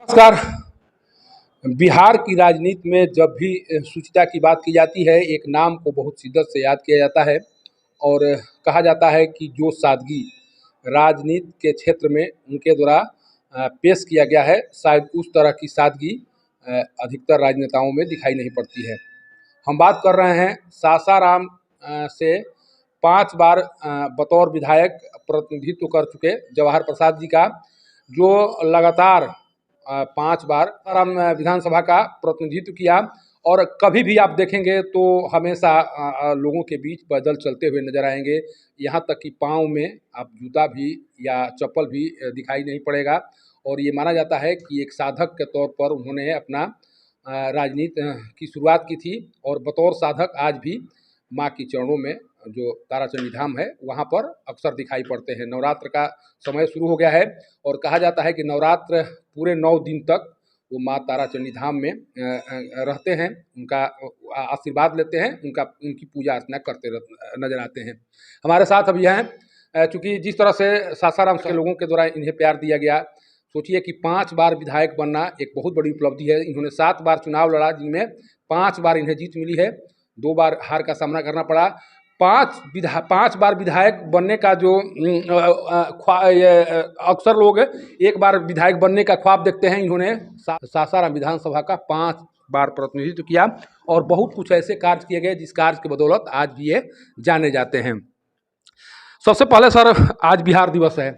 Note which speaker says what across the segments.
Speaker 1: नमस्कार। बिहार की राजनीति में जब भी शुचिता की बात की जाती है, एक नाम को बहुत शिद्दत से याद किया जाता है और कहा जाता है कि जो सादगी राजनीति के क्षेत्र में उनके द्वारा पेश किया गया है, शायद उस तरह की सादगी अधिकतर राजनेताओं में दिखाई नहीं पड़ती है। हम बात कर रहे हैं सासाराम से 5 बार बतौर विधायक प्रतिनिधित्व कर चुके जवाहर प्रसाद जी का, जो लगातार 5 बार सासाराम विधानसभा का प्रतिनिधित्व किया और कभी भी आप देखेंगे तो हमेशा लोगों के बीच पैदल चलते हुए नजर आएंगे। यहाँ तक कि पाँव में आप जूता भी या चप्पल भी दिखाई नहीं पड़ेगा और ये माना जाता है कि एक साधक के तौर पर उन्होंने अपना राजनीति की शुरुआत की थी और बतौर साधक आज भी माँ के चरणों में जो ताराचंडी धाम है वहाँ पर अक्सर दिखाई पड़ते हैं। नवरात्र का समय शुरू हो गया है और कहा जाता है कि नवरात्र पूरे 9 दिन तक वो माँ ताराचंडी धाम में रहते हैं, उनका आशीर्वाद लेते हैं, उनकी पूजा अर्चना करते नजर आते हैं। हमारे साथ अब यह हैं, चूँकि जिस तरह से सासाराम के लोगों के द्वारा इन्हें प्यार दिया गया, सोचिए कि 5 बार विधायक बनना एक बहुत बड़ी उपलब्धि है। इन्होंने 7 बार चुनाव लड़ा, जिनमें 5 बार इन्हें जीत मिली है, 2 बार हार का सामना करना पड़ा। 5 बार विधायक बनने का जो अक्सर लोग एक बार विधायक बनने का ख्वाब देखते हैं, इन्होंने सासाराम विधानसभा का 5 बार प्रतिनिधित्व किया और बहुत कुछ ऐसे कार्य किए गए जिस कार्य की बदौलत आज भी ये जाने जाते हैं। सबसे पहले सर, आज बिहार दिवस है।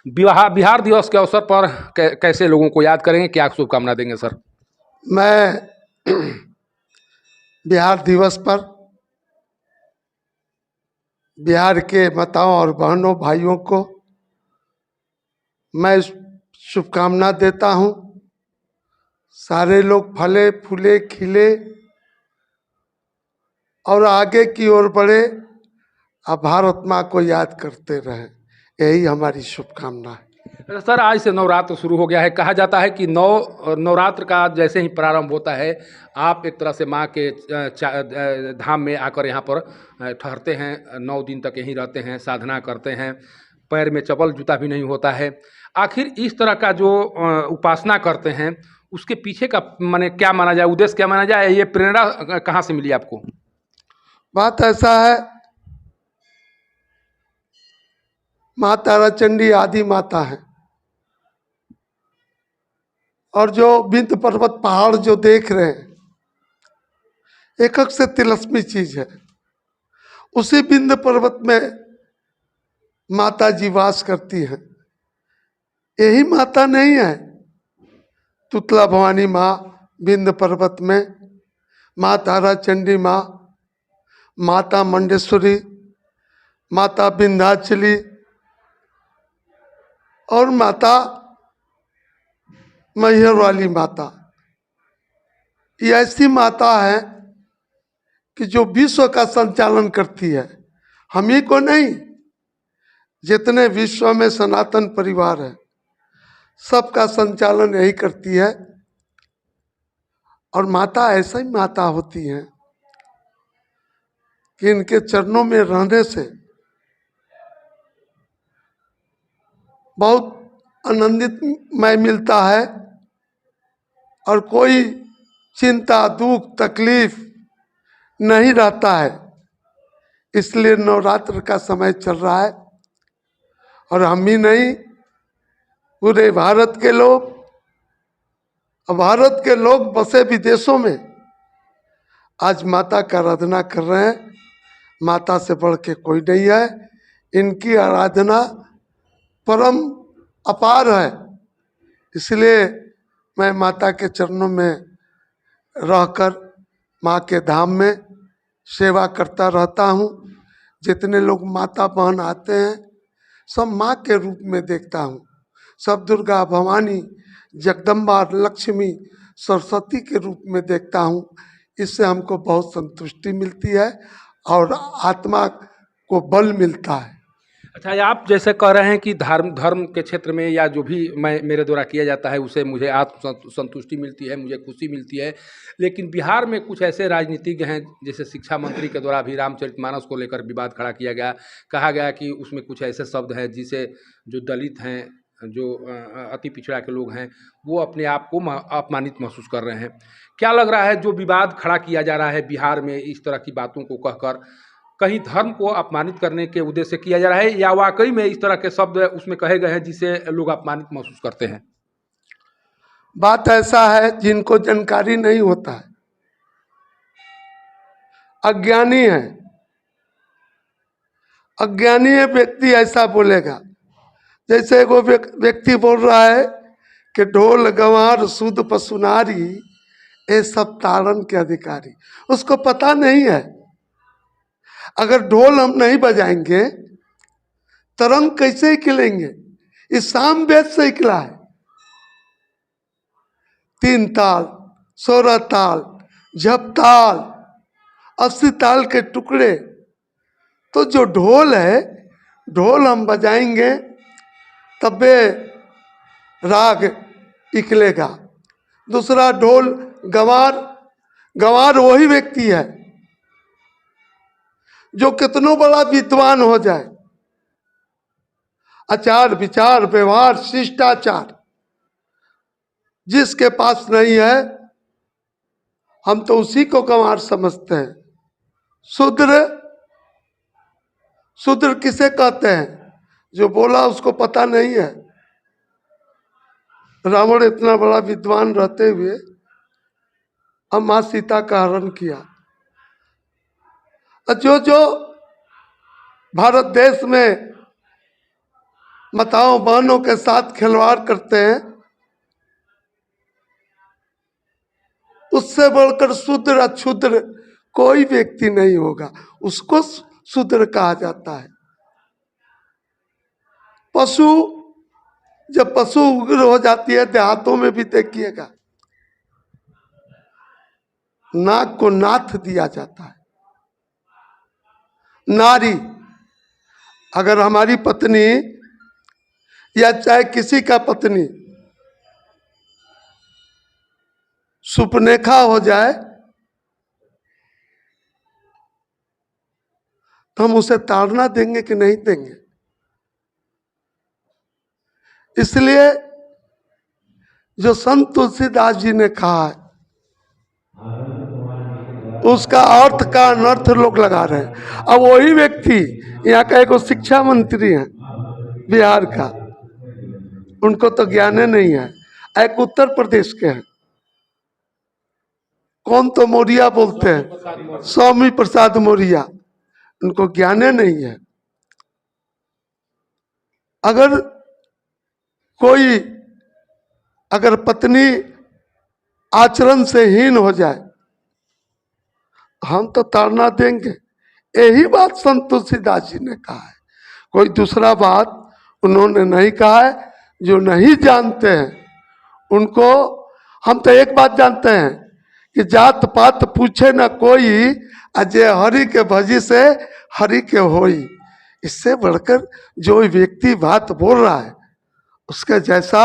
Speaker 1: बिहार दिवस के अवसर पर कैसे लोगों को याद करेंगे, क्या शुभकामना देंगे सर?
Speaker 2: मैं बिहार दिवस पर बिहार के माताओं और बहनों भाइयों को मैं शुभकामना देता हूं। सारे लोग फले फूले खिले और आगे की ओर बढ़े और भारत माँ को याद करते रहे, यही हमारी शुभकामना है।
Speaker 1: सर, आज से नवरात्र शुरू हो गया है। कहा जाता है कि नवरात्र का जैसे ही प्रारंभ होता है, आप एक तरह से माँ के धाम में आकर यहाँ पर ठहरते हैं, 9 दिन तक यहीं रहते हैं, साधना करते हैं, पैर में चप्पल जूता भी नहीं होता है। आखिर इस तरह का जो उपासना करते हैं, उसके पीछे का माने क्या माना जाए, उद्देश्य क्या माना जाए, ये प्रेरणा कहाँ से मिली आपको?
Speaker 2: बात ऐसा है, माँ ताराचंडी आदि माता है और जो विंध्य पर्वत पहाड़ जो देख रहे हैं, एकक से तिलस्मी चीज है। उसी विंध्य पर्वत में माता जी वास करती हैं। यही माता नहीं है तुतला भवानी माँ विंध्य पर्वत में, माँ ताराचंडी माँ, माता मंडेश्वरी, माता विंध्याचली और माता मैहर वाली माता। ये ऐसी माता है कि जो विश्व का संचालन करती है, हम ही को नहीं, जितने विश्व में सनातन परिवार है सबका संचालन यही करती है। और माता ऐसा ही माता होती है कि इनके चरणों में रहने से बहुत आनंदित मैं मिलता है और कोई चिंता दुख तकलीफ नहीं रहता है। इसलिए नवरात्र का समय चल रहा है और हम ही नहीं, पूरे भारत के लोग बसे विदेशों में आज माता का आराधना कर रहे हैं। माता से बढ़ के कोई नहीं है, इनकी आराधना परम अपार है। इसलिए मैं माता के चरणों में रहकर माँ के धाम में सेवा करता रहता हूँ। जितने लोग माता बहन आते हैं सब माँ के रूप में देखता हूँ, सब दुर्गा भवानी जगदम्बा लक्ष्मी सरस्वती के रूप में देखता हूँ। इससे हमको बहुत संतुष्टि मिलती है और आत्मा को बल मिलता है।
Speaker 1: अच्छा, आप जैसे कह रहे हैं कि धर्म के क्षेत्र में या जो भी मेरे द्वारा किया जाता है उसे मुझे आत्म संतुष्टि मिलती है, मुझे खुशी मिलती है। लेकिन बिहार में कुछ ऐसे राजनीतिज्ञ हैं, जैसे शिक्षा मंत्री के द्वारा भी रामचरितमानस को लेकर विवाद खड़ा किया गया। कहा गया कि उसमें कुछ ऐसे शब्द हैं जिसे जो दलित हैं जो अति पिछड़ा के लोग हैं, वो अपने आप को अपमानित महसूस कर रहे हैं। क्या लग रहा है जो विवाद खड़ा किया जा रहा है बिहार में इस तरह की बातों को कहकर, कहीं धर्म को अपमानित करने के उद्देश्य से किया जा रहा है, या वाकई में इस तरह के शब्द उसमें कहे गए हैं जिससे लोग अपमानित महसूस करते हैं?
Speaker 2: बात ऐसा है, जिनको जानकारी नहीं होता है, अज्ञानी है, अज्ञानी व्यक्ति ऐसा बोलेगा। जैसे वो व्यक्ति बोल रहा है कि ढोल गंवार सूद पसुनारी ये सब तारण के अधिकारी। उसको पता नहीं है, अगर ढोल हम नहीं बजाएंगे तरंग कैसे खिलेंगे? इस साम वेद से निकला है। 3 ताल, 16 ताल, जप ताल, 80 ताल के टुकड़े। तो जो ढोल है, ढोल हम बजाएंगे तबे राग निकलेगा। दूसरा ढोल गंवार, गंवार वही व्यक्ति है जो कितनों बड़ा विद्वान हो जाए, आचार विचार व्यवहार शिष्टाचार जिसके पास नहीं है, हम तो उसी को गंवार समझते हैं। शूद्र, शूद्र किसे कहते हैं? जो बोला उसको पता नहीं है। रावण इतना बड़ा विद्वान रहते हुए अब मां सीता का हरण किया। जो जो भारत देश में माताओं बहनों के साथ खिलवाड़ करते हैं, उससे बढ़कर शूद्र अक्षुद्र कोई व्यक्ति नहीं होगा, उसको शूद्र कहा जाता है। पशु, जब पशु उग्र हो जाती है, देहातों में भी देखिएगा नाक को नाथ दिया जाता है। नारी, अगर हमारी पत्नी या चाहे किसी का पत्नी सुपनेखा हो जाए तो हम उसे ताड़ना देंगे कि नहीं देंगे? इसलिए जो संत तुलसीदास जी ने कहा है उसका अर्थ का अनर्थ लोग लगा रहे हैं। अब वही व्यक्ति यहाँ का एक शिक्षा मंत्री है बिहार का, उनको तो ज्ञान नहीं है। एक उत्तर प्रदेश के हैं, कौन तो मौर्य बोलते हैं, स्वामी प्रसाद मौर्य, उनको ज्ञान नहीं है। अगर कोई, अगर पत्नी आचरण से हीन हो जाए हम तो ताड़ना देंगे। यही बात संत तुलसीदास जी ने कहा है, कोई दूसरा बात उन्होंने नहीं कहा है। जो नहीं जानते हैं उनको, हम तो एक बात जानते हैं कि जात पात पूछे न कोई, अजय हरि के भजी से हरि के होई। इससे बढ़कर जो व्यक्ति बात बोल रहा है उसके जैसा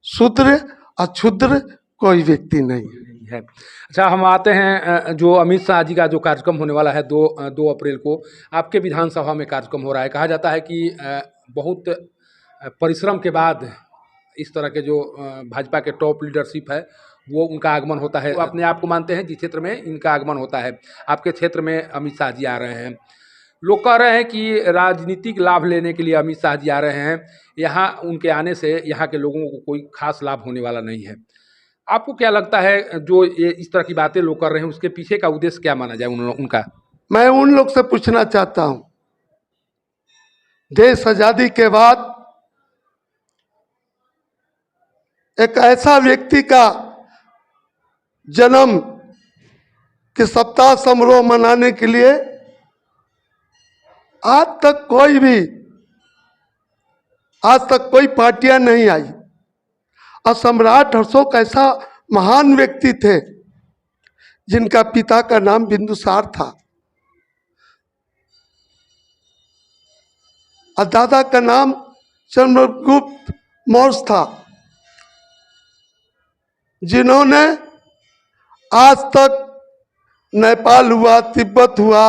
Speaker 2: शूद्र अक्षुद्र कोई व्यक्ति नहीं है।
Speaker 1: अच्छा, हम आते हैं जो अमित शाह जी का जो कार्यक्रम होने वाला है 2 अप्रैल को आपके विधानसभा में कार्यक्रम हो रहा है। कहा जाता है कि बहुत परिश्रम के बाद इस तरह के जो भाजपा के टॉप लीडरशिप है वो उनका आगमन होता है। तो अपने आप को मानते हैं जिस क्षेत्र में इनका आगमन होता है, आपके क्षेत्र में अमित शाह जी आ रहे हैं। लोग कह रहे हैं कि राजनीतिक लाभ लेने के लिए अमित शाह जी आ रहे हैं, यहाँ उनके आने से यहाँ के लोगों को कोई खास लाभ होने वाला नहीं है। आपको क्या लगता है जो ये इस तरह की बातें लोग कर रहे हैं उसके पीछे का उद्देश्य क्या माना जाए उनका?
Speaker 2: मैं उन लोग से पूछना चाहता हूं, देश आजादी के बाद एक ऐसा व्यक्ति का जन्म कि सप्ताह समारोह मनाने के लिए आज तक कोई पार्टियां नहीं आई। और सम्राट अशोक ऐसा महान व्यक्ति थे जिनका पिता का नाम बिंदुसार था और दादा का नाम चंद्रगुप्त मौर्य था, जिन्होंने आज तक नेपाल हुआ, तिब्बत हुआ,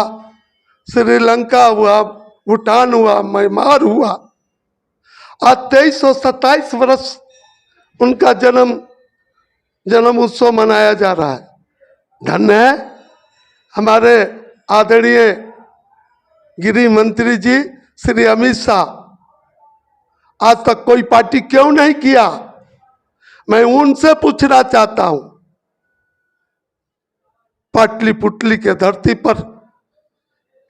Speaker 2: श्रीलंका हुआ, भूटान हुआ, म्यांमार हुआ, आज 2327 वर्ष उनका जन्म उत्सव मनाया जा रहा है। धन्य है हमारे आदरणीय गृह मंत्री जी श्री अमित शाह। आज तक कोई पार्टी क्यों नहीं किया, मैं उनसे पूछना चाहता हूं। पाटलिपुत्र के धरती पर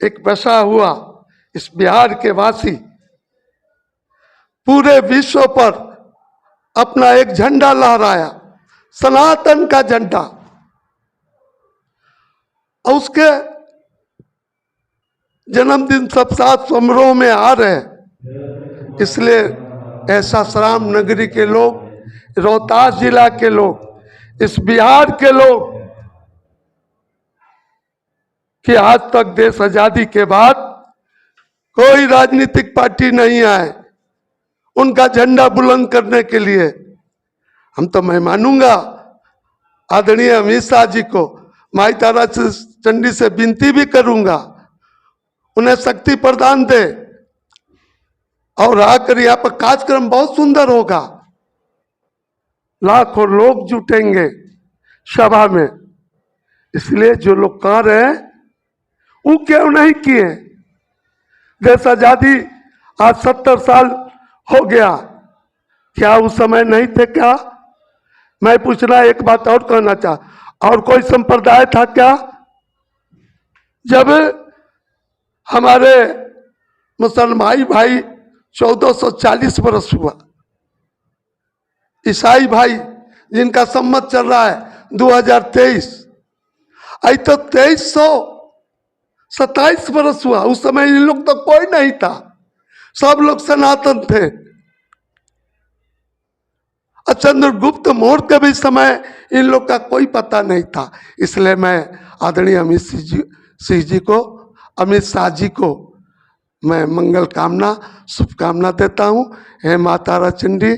Speaker 2: एक बसा हुआ इस बिहार के वासी पूरे विश्व पर अपना एक झंडा लहराया, सनातन का झंडा। और उसके जन्मदिन सब साथ समारोह में आ रहे हैं, इसलिए ऐसा सासाराम नगरी के लोग, रोहतास जिला के लोग, इस बिहार के लोग कि आज तक देश आजादी के बाद कोई राजनीतिक पार्टी नहीं आए उनका झंडा बुलंद करने के लिए। हम तो मैं मानूंगा आदरणीय अमित शाह जी को, माई तारा चंडी से विनती भी करूंगा उन्हें शक्ति प्रदान दे और आकर यहाँ पर कार्यक्रम बहुत सुंदर होगा, लाखों लोग जुटेंगे सभा में। इसलिए जो लोग कह रहे हैं वो क्यों नहीं किए। देश आजादी आज 70 साल हो गया, क्या उस समय नहीं थे क्या? मैं पूछना एक बात और कहना चाह, और कोई संप्रदाय था क्या जब हमारे मुसलमान भाई 1440 वर्ष हुआ, ईसाई भाई जिनका सम्मत चल रहा है 2023, आई तो 2327 वर्ष हुआ। उस समय इन लोग तो कोई नहीं था, सब लोग सनातन थे। चंद्रगुप्त मौर्य के भी समय इन लोग का कोई पता नहीं था। इसलिए मैं आदरणीय अमित शाह जी को मैं मंगल कामना शुभकामना देता हूं। हे माता तारा चंडी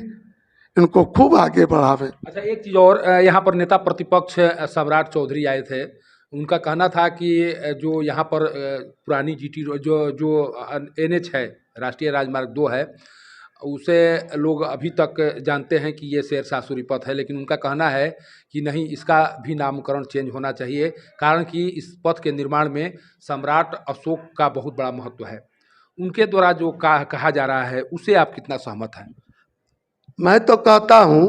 Speaker 2: इनको खूब आगे बढ़ावे।
Speaker 1: अच्छा, एक चीज़ और, यहाँ पर नेता प्रतिपक्ष सम्राट चौधरी आए थे, उनका कहना था कि जो यहाँ पर पुरानी जीटी जो NH है, राष्ट्रीय राजमार्ग 2 है, उसे लोग अभी तक जानते हैं कि ये शेरशाह सूरी पथ है, लेकिन उनका कहना है कि नहीं, इसका भी नामकरण चेंज होना चाहिए, कारण कि इस पथ के निर्माण में सम्राट अशोक का बहुत बड़ा महत्व है। उनके द्वारा जो कहा जा रहा है उससे आप कितना सहमत हैं?
Speaker 2: मैं तो कहता हूं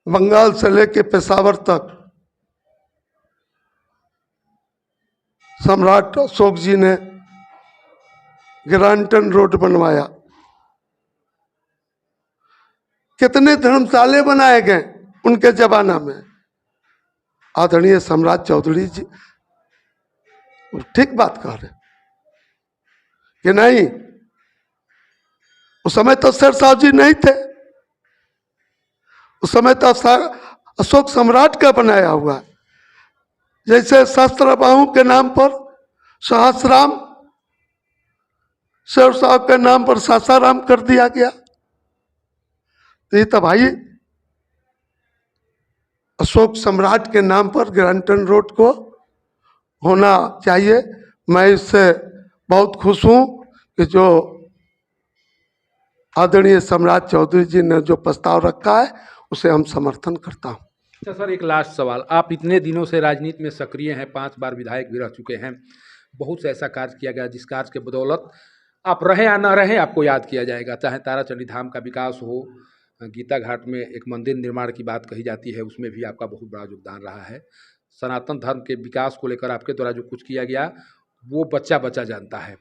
Speaker 2: बंगाल से लेके पेशावर तक सम्राट अशोक जी ने ग्रांटन रोड बनवाया, कितने धर्मशाले बनाए गए उनके जमाना में। आदरणीय सम्राट चौधरी जी ठीक बात कह रहे कि नहीं, उस समय तो शेरशाह जी नहीं थे, उस समय तो अशोक सम्राट का बनाया हुआ है। जैसे सहस्त्रबाहु के नाम पर सहस्राम, शेरशाह के नाम पर सासाराम कर दिया गया। तो ये तो भाई अशोक सम्राट के नाम पर ग्रांटन रोड को होना चाहिए। मैं इससे बहुत खुश हूं कि जो आदरणीय सम्राट चौधरी जी ने जो प्रस्ताव रखा है उसे हम समर्थन करता हूं।
Speaker 1: अच्छा सर, एक लास्ट सवाल, आप इतने दिनों से राजनीति में सक्रिय हैं, 5 बार विधायक भी रह चुके हैं, बहुत से ऐसा कार्य किया गया जिस कार्य के बदौलत आप रहे या न रहे आपको याद किया जाएगा, चाहे ताराचंडी धाम का विकास हो, गीता घाट में एक मंदिर निर्माण की बात कही जाती है, उसमें भी आपका बहुत बड़ा योगदान रहा है। सनातन धर्म के विकास को लेकर आपके द्वारा जो कुछ किया गया वो बच्चा बच्चा जानता है।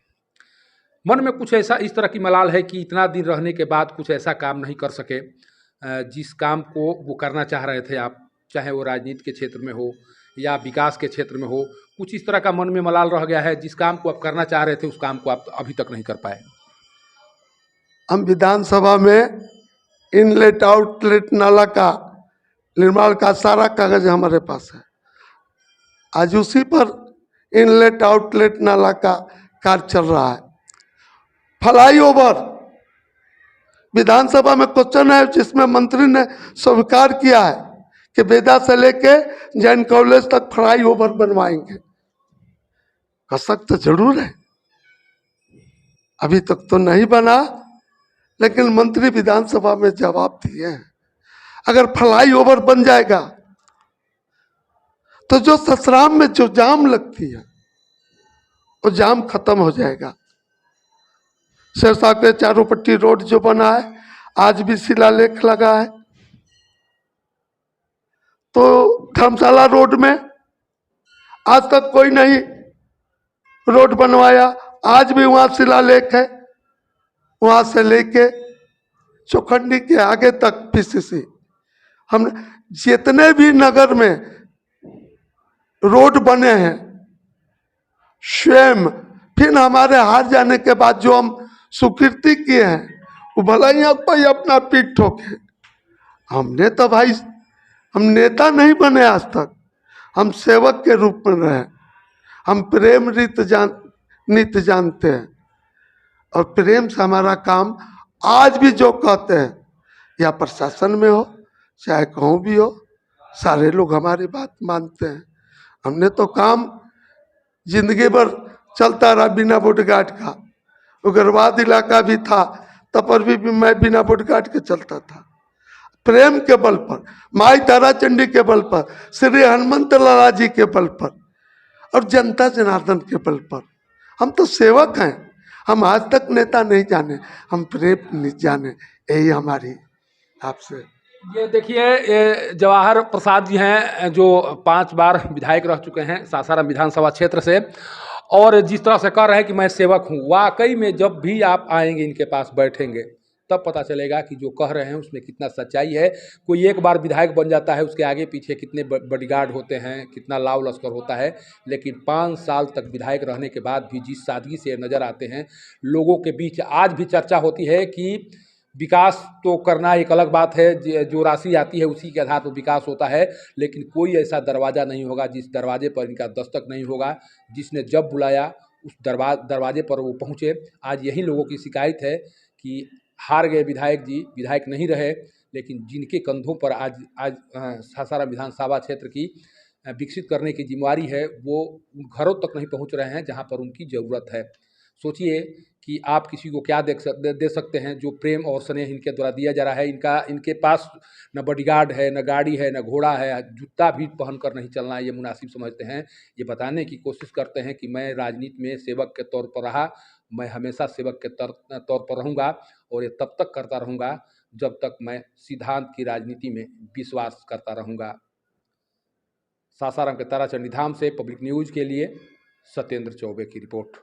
Speaker 1: मन में कुछ ऐसा इस तरह की मलाल है कि इतना दिन रहने के बाद कुछ ऐसा काम नहीं कर सके जिस काम को वो करना चाह रहे थे आप, चाहे वो राजनीति के क्षेत्र में हो या विकास के क्षेत्र में हो, कुछ इस तरह का मन में मलाल रह गया है, जिस काम को आप करना चाह रहे थे उस काम को आप अभी तक नहीं कर पाए?
Speaker 2: हम विधानसभा में इनलेट आउटलेट नाला का निर्माण का सारा कागज हमारे पास है, आज उसी पर इनलेट आउटलेट नाला का कार्य चल रहा है। फ्लाईओवर विधानसभा में क्वेश्चन है जिसमें मंत्री ने स्वीकार किया है कि बेदा से लेके जैन कॉलेज तक फ्लाईओवर बनवाएंगे। कसक तो जरूर है, अभी तक तो नहीं बना, लेकिन मंत्री विधानसभा में जवाब दिए हैं। अगर फ्लाईओवर बन जाएगा तो जो ससराम में जो जाम लगती है वो जाम खत्म हो जाएगा। सिरसा के चारों पट्टी रोड जो बना है, आज भी शिलालेख लगा है। तो धर्मशाला रोड में आज तक कोई नहीं रोड बनवाया, आज भी वहां शिलालेख है। वहां से लेके चौखंडी के आगे तक पीसीसी, हमने जितने भी नगर में रोड बने हैं, स्वयं फिर हमारे हार जाने के बाद जो हम स्वीकृति किए हैं, वो भला ही कोई अपना पीठ ठोके। हमने तो भाई, हम नेता नहीं बने आज तक, हम सेवक के रूप में रहे। हम प्रेम नीत जानते हैं और प्रेम से हमारा काम आज भी जो कहते हैं, या प्रशासन में हो चाहे कहूँ भी हो, सारे लोग हमारी बात मानते हैं। हमने तो काम जिंदगी भर चलता रहा बिना बॉडीगार्ड का। उग्रवाद इलाका भी था तब पर भी मैं बिना बॉडीगार्ड के चलता था। प्रेम के बल पर, माई तारा चंडी के बल पर, श्री हनुमंत लाला जी के बल पर और जनता जनार्दन के बल पर। हम तो सेवक हैं। हम आज तक नेता नहीं जाने, हम प्रेम नहीं जाने। यही हमारी आपसे।
Speaker 1: ये देखिए, ये जवाहर प्रसाद जी हैं जो 5 बार विधायक रह चुके हैं सासाराम विधानसभा क्षेत्र से, और जिस तरह से कह रहे हैं कि मैं सेवक हूँ, वाकई में जब भी आप आएंगे इनके पास बैठेंगे तब पता चलेगा कि जो कह रहे हैं उसमें कितना सच्चाई है। कोई एक बार विधायक बन जाता है, उसके आगे पीछे कितने बॉडीगार्ड होते हैं, कितना लाव लश्कर होता है, लेकिन 5 साल तक विधायक रहने के बाद भी जिस सादगी से नज़र आते हैं लोगों के बीच। आज भी चर्चा होती है कि विकास तो करना एक अलग बात है, जो राशि आती है उसी के आधार पर विकास होता है, लेकिन कोई ऐसा दरवाज़ा नहीं होगा जिस दरवाजे पर इनका दस्तक नहीं होगा। जिसने जब बुलाया उस दरवाजे पर वो पहुँचे। आज यही लोगों की शिकायत है कि हार गए विधायक जी, विधायक नहीं रहे, लेकिन जिनके कंधों पर आज सासाराम विधानसभा क्षेत्र की विकसित करने की जिम्मेवारी है, वो उन घरों तक नहीं पहुंच रहे हैं जहां पर उनकी ज़रूरत है। सोचिए कि आप किसी को क्या दे सकते हैं जो प्रेम और स्नेह इनके द्वारा दिया जा रहा है। इनके पास न बॉडीगार्ड है, न गाड़ी है, न घोड़ा है, जूता भी पहन कर नहीं चलना ये मुनासिब समझते हैं। ये बताने की कोशिश करते हैं कि मैं राजनीति में सेवक के तौर पर रहा, मैं हमेशा सेवक के तौर पर रहूँगा और ये तब तक करता रहूँगा जब तक मैं सिद्धांत की राजनीति में विश्वास करता रहूँगा। सासाराम के ताराचंडी धाम से पब्लिक न्यूज़ के लिए सत्येंद्र चौबे की रिपोर्ट।